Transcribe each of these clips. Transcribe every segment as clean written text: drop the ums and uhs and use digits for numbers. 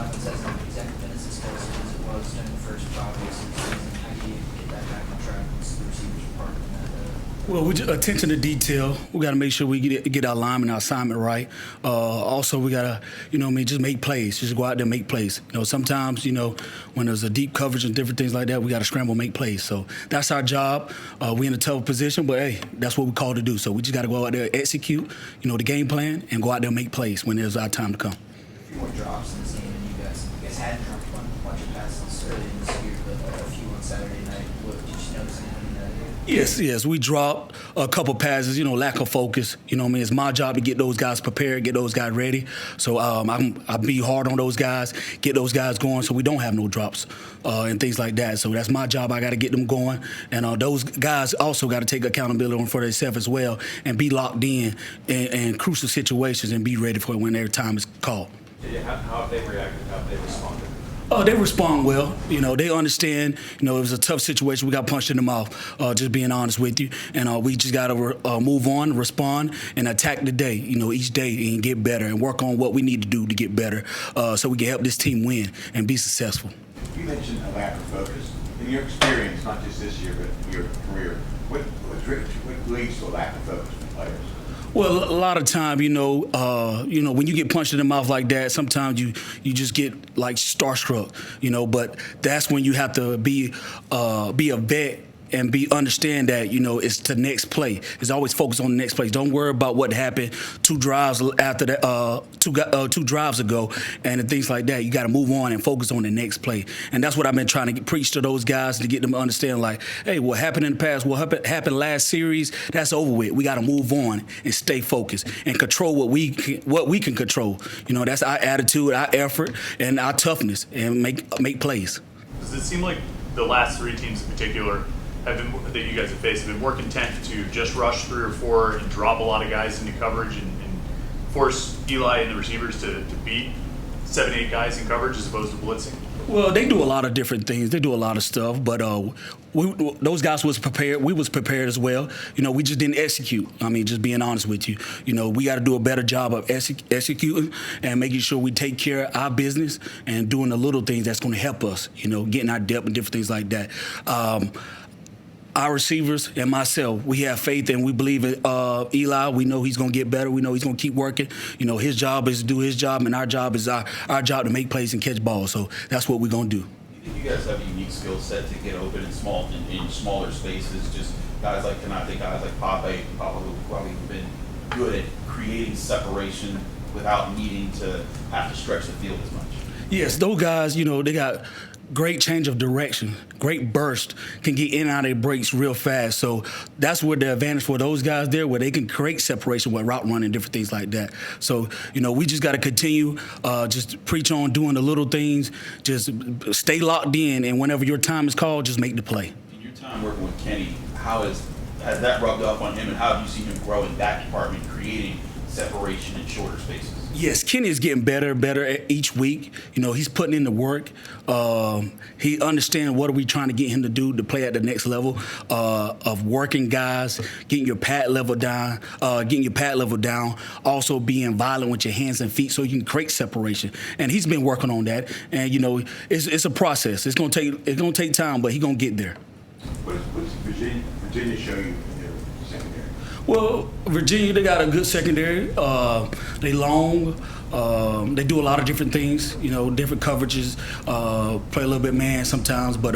offense hasn't exactly been as explosive as it was during the first 5 weeks of the season. How do you get that back on track once the receivers are part of that? Well, we just attention to detail. We got to make sure we get our alignment, our assignment right. Also, we got to, just make plays. Just go out there and make plays. Sometimes, when there's a deep coverage and different things like that, we got to scramble, make plays. So that's our job. We in a tough position, but hey, that's what we called to do. So we just got to go out there, execute, the game plan, and go out there and make plays when there's our time to come. A few more drops in the season, and you guys had dropped a bunch of passes early in this year, but a few on Saturday night. What did you notice anything in that? Yes, we dropped a couple passes, lack of focus. It's my job to get those guys prepared, get those guys ready. So I be hard on those guys, get those guys going so we don't have no drops and things like that. So that's my job. I got to get them going. And those guys also got to take accountability for themselves as well and be locked in crucial situations and be ready for it when their time is called. How have they reacted? How have they responded? They respond well. They understand. It was a tough situation. We got punched in the mouth, just being honest with you. And we just got to move on, respond, and attack the day, each day and get better and work on what we need to do to get better so we can help this team win and be successful. You mentioned a lack of focus. In your experience, not just this year, but your career, what leads to a lack of focus in players? Well, a lot of time, when you get punched in the mouth like that, sometimes you just get like starstruck, But that's when you have to be a vet and understand that it's the next play. It's always focused on the next play. Don't worry about what happened 2 drives after that, 2 drives ago, and things like that. You got to move on and focus on the next play. And that's what I've been trying to preach to those guys to get them to understand. Like, hey, what happened in the past, what happened last series, that's over with. We got to move on and stay focused and control what we can control. That's our attitude, our effort, and our toughness, and make plays. Does it seem like the last 3 teams in particular that you guys have faced have been more content to just rush 3 or 4 and drop a lot of guys into coverage and force Eli and the receivers to beat 7, 8 guys in coverage as opposed to blitzing? Well, they do a lot of different things. They do a lot of stuff, but those guys was prepared. We was prepared as well. We just didn't execute. Just being honest with you. We got to do a better job of executing and making sure we take care of our business and doing the little things that's going to help us, getting our depth and different things like that. Our receivers and myself, we have faith and we believe in Eli. We know he's going to get better. We know he's going to keep working. His job is to do his job, and our job is our job to make plays and catch balls. So that's what we're going to do. You think you guys have a unique skill set to get open in smaller spaces? Just guys like Konate, guys like Pape, who probably have been good at creating separation without needing to have to stretch the field as much. Yes, those guys, they got great change of direction, great burst, can get in and out of their breaks real fast. So that's where the advantage for those guys there, where they can create separation with route running and different things like that. So, we just got to continue, just preach on doing the little things, just stay locked in, and whenever your time is called, just make the play. In your time working with Kenny, how has that rubbed off on him, and how have you seen him grow in that department, creating separation in shorter spaces? Yes, Kenny is getting better each week. He's putting in the work. He understands what are we trying to get him to do to play at the next level of working guys, getting your pad level down, also being violent with your hands and feet so you can create separation. And he's been working on that. And it's a process. It's gonna take time, but he's gonna get there. What does Virginia show you in their secondary? Well, Virginia, they got a good secondary. They long. They do a lot of different things, different coverages, play a little bit man sometimes, but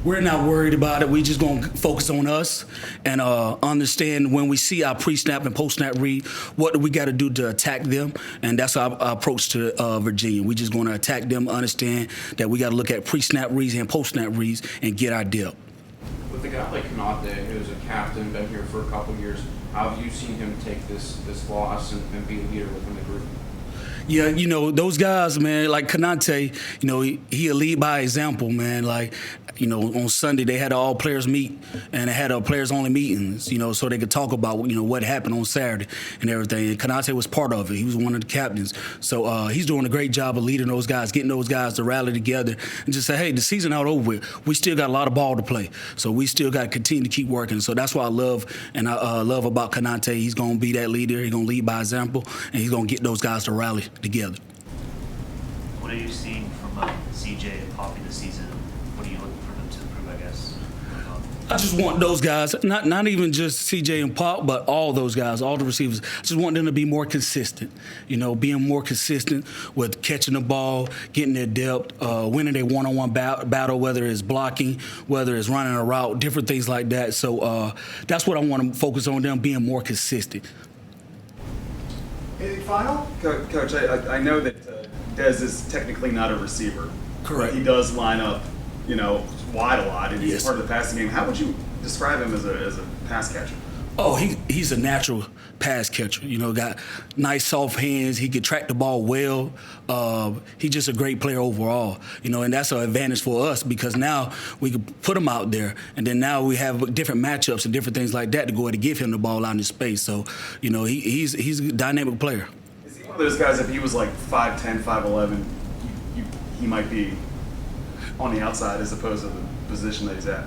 we're not worried about it. We just going to focus on us and understand when we see our pre-snap and post-snap read, what do we got to do to attack them, and that's our approach to Virginia. We just going to attack them, understand that we got to look at pre-snap reads and post-snap reads and get our depth. With a guy like Konate, who's a captain, been here for a couple years, how have you seen him take this loss and be a leader within the group? Yeah, those guys, man, like Konate, he'll lead by example, man. Like, on Sunday they had all players meet and they had players only meetings, so they could talk about, what happened on Saturday and everything. And Konate was part of it. He was one of the captains. So he's doing a great job of leading those guys, getting those guys to rally together and just say, hey, the season not over with. We still got a lot of ball to play. So we still got to continue to keep working. So that's what I love about Konate. He's going to be that leader. He's going to lead by example, and he's going to get those guys to rally together. What are you seeing from CJ and Poppy this season? What are you looking for them to improve, I guess? I just want those guys, not even just CJ and Pop, but all those guys, all the receivers. I just want them to be more consistent. Being more consistent with catching the ball, getting their depth, winning their one-on-one battle, whether it's blocking, whether it's running a route, different things like that. So that's what I want to focus on, them being more consistent. Anything final? Coach, I know that Dez is technically not a receiver. Correct. He does line up, wide a lot, and he's Yes. part of the passing game. How would you describe him as a pass catcher? Oh, he's a natural pass catcher. Got nice soft hands. He can track the ball well. He's just a great player overall. And that's an advantage for us because now we can put him out there, and then now we have different matchups and different things like that to go ahead and give him the ball out in space. So, he's a dynamic player. Is he one of those guys? If he was like 5'10", 5'11", he might be on the outside as opposed to the position that he's at?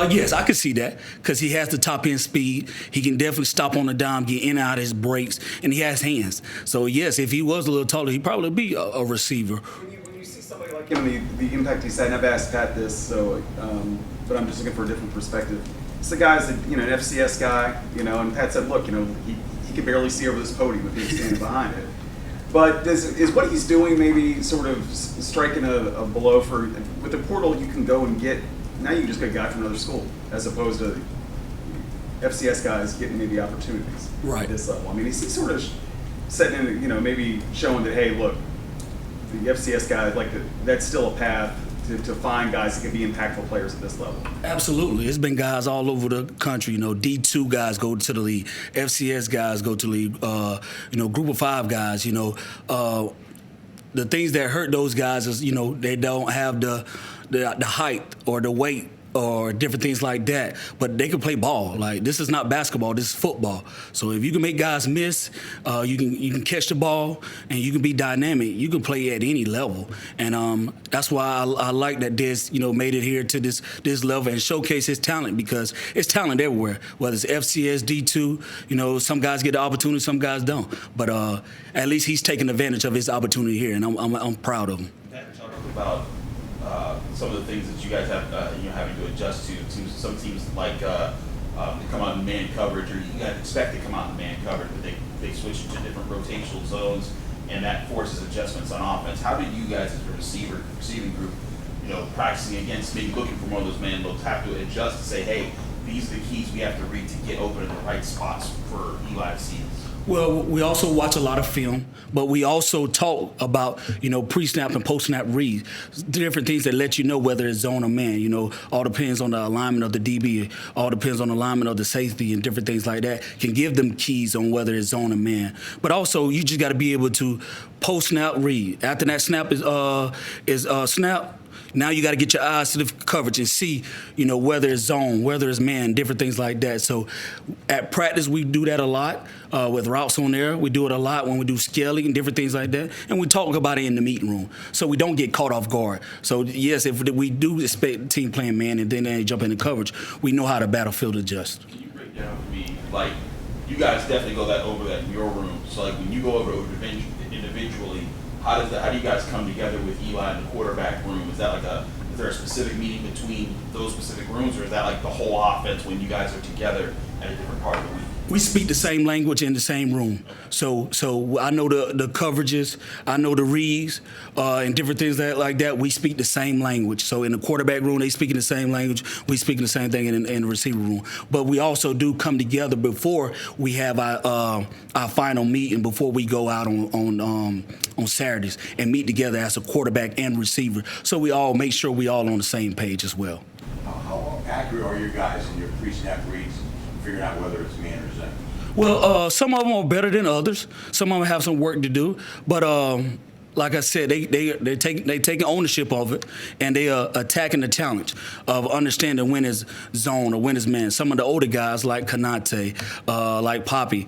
Yes, I could see that because he has the top end speed. He can definitely stop on the dime, get in and out of his breaks, and he has hands. So yes, if he was a little taller, he'd probably be a receiver. When you see somebody like him, the impact he's had, and I've asked Pat this, so but I'm just looking for a different perspective. It's the guy's an FCS guy, and Pat said, look, he could barely see over this podium if he was standing behind it. But is what he's doing maybe sort of striking a blow for with the portal? You can go and get. Now you just get a guy from another school, as opposed to FCS guys getting maybe opportunities Right. at this level. I mean, is he sort of setting in, maybe showing that, hey, look, the FCS guys, that's still a path to find guys that can be impactful players at this level? Absolutely. It's been guys all over the country. D2 guys go to the league. FCS guys go to the league. Group of 5 guys, the things that hurt those guys is, they don't have the height or the weight or different things like that, but they can play ball. Like, this is not basketball, this is football. So if you can make guys miss, you can catch the ball, and you can be dynamic. You can play at any level, and that's why I like that Dez, made it here to this level and showcase his talent, because it's talent everywhere. Whether it's FCS, D2, some guys get the opportunity, some guys don't. But at least he's taking advantage of his opportunity here, and I'm proud of him. Talk about some of the things that you guys have, having to adjust to some teams like they come out in man coverage, or you guys expect to come out in man coverage, but they switch to different rotational zones, and that forces adjustments on offense. How did you guys as a receiving group, practicing against, maybe looking for more of those man looks, have to adjust to say, hey, these are the keys we have to read to get open in the right spots for Eli to see? Well, we also watch a lot of film, but we also talk about, pre-snap and post-snap reads, different things that let you know whether it's zone or man. All depends on the alignment of the DB, all depends on the alignment of the safety, and different things like that can give them keys on whether it's zone or man. But also, you just got to be able to post-snap read. After that snap is snap, now you got to get your eyes to the coverage and see, whether it's zone, whether it's man, different things like that. So at practice, we do that a lot with routes on there. We do it a lot when we do scaling and different things like that. And we talk about it in the meeting room so we don't get caught off guard. So, yes, if we do expect the team playing man and then they jump into coverage, we know how to battlefield adjust. Can you break down for me, you guys definitely go over that in your room. So, when you go over individually, how do you guys come together with Eli in the quarterback room? Is that is there a specific meeting between those specific rooms, or is that the whole offense when you guys are together at a different part of the week? We speak the same language in the same room. So I know the coverages, I know the reads, and different things like that. We speak the same language. So in the quarterback room, they speak in the same language. We speak in the same thing in the receiver room. But we also do come together before we have our final meeting, before we go out on Saturdays and meet together as a quarterback and receiver. So we all make sure we all on the same page as well. How accurate are you guys in your pre-snap reads, figuring out whether it's man or zone? Well, some of them are better than others. Some of them have some work to do. But like I said, they taking ownership of it, and they are attacking the challenge of understanding when is zone or when is man. Some of the older guys like Kanate, like Poppy,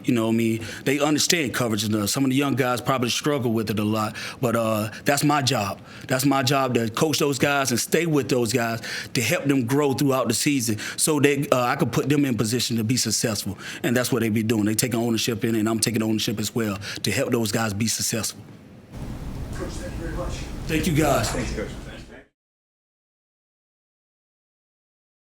they understand coverage enough. Some of the young guys probably struggle with it a lot, but that's my job. That's my job, to coach those guys and stay with those guys to help them grow throughout the season, so that I can put them in position to be successful. And that's what they be doing. They taking ownership in it, and I'm taking ownership as well to help those guys be successful. Coach, Coach, thank you very much. Thank you, guys. Thanks, Coach.